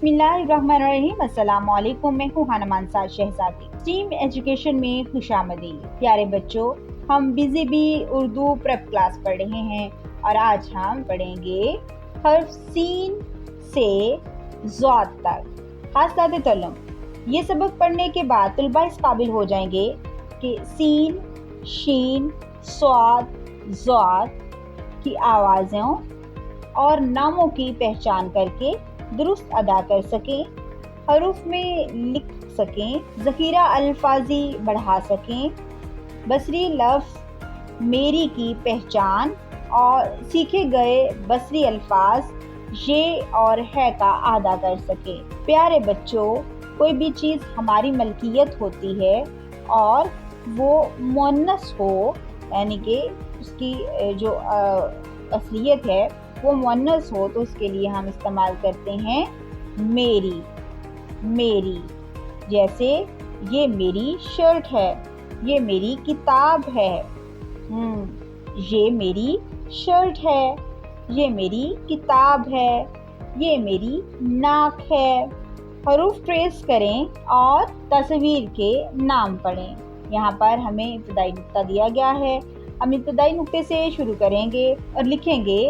बिस्मिल्लाहिर्रहमानिर्रहीम। अस्सलामु अलैकुम। मैं हूँ हनमान साद शहजादी। स्टीम एजुकेशन में खुशामदीद। प्यारे बच्चों, हम busy bee Urdu prep class पढ़ रहे हैं और आज हम पढ़ेंगे हर्फ सीन से ज़ाद तक। हासिलात तअल्लुम। ये सबक पढ़ने के बाद तलबा इस काबिल हो जाएंगे कि सीन, शीन, स्वाद, ज़ाद की आवाज़ों और नामों की पहचान करके दुरुस्त अदा कर सकें, हरूफ में लिख सकें, ज़ख़ीरा अल्फाजी बढ़ा सकें, बसरी लफ्ज़ मेरी की पहचान और सीखे गए बसरी अल्फाज ये और है का अदा कर सकें। प्यारे बच्चों, कोई भी चीज़ हमारी मलकियत होती है और वो मुअन्नस हो, यानी कि उसकी जो असलियत है वो मुअन्नस हो, तो उसके लिए हम इस्तेमाल करते हैं मेरी। मेरी जैसे ये मेरी शर्ट है, ये मेरी किताब है। ये मेरी शर्ट है, ये मेरी किताब है, ये मेरी नाक है। हरूफ ट्रेस करें और तस्वीर के नाम पढ़ें। यहाँ पर हमें इब्तदाई नुक्ता दिया गया है। हम इब्तदाई नुक्ते से शुरू करेंगे और लिखेंगे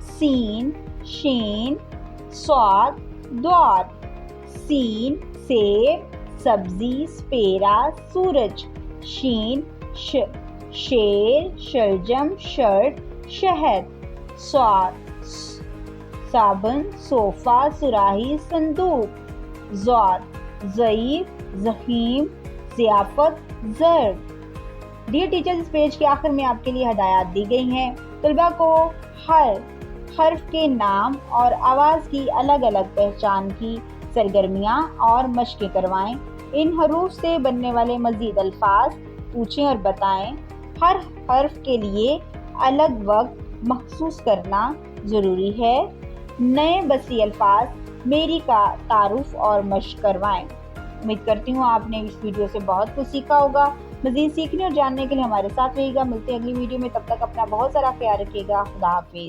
सीन, शीन, स्वाद, द्वाद। सीन सेब, सब्जी, सपेरा, सूरज। शीन शेर, शलजम, शर्ट, शहद। स्वाद साबुन, सोफा, सुराही, संदूक। ज़ाद ज़ईफ़, ज़ख़ीम, ज़ियाफ़त, ज़र्ब। डियर टीचर्स, इस पेज के आखिर में आपके लिए हदायत दी गई हैं। तलबा को हर हर्फ के नाम और आवाज़ की अलग अलग पहचान की सरगर्मियाँ और मशक़ें करवाएं। इन हरूफ से बनने वाले मज़ीद अल्फाज पूछें और बताएं। हर हर्फ के लिए अलग वक्त महसूस करना ज़रूरी है। नए बसरी अल्फाज मेरी का तारुफ और मशक़ करवाएं। उम्मीद करती हूँ आपने इस वीडियो से बहुत कुछ सीखा होगा। मज़ीद सीखने और जानने के लिए हमारे साथ रहिएगा। मिलते हैं अगली वीडियो में, तब तक अपना बहुत सारा ख्याल रखिएगा। खुदा हाफिज़।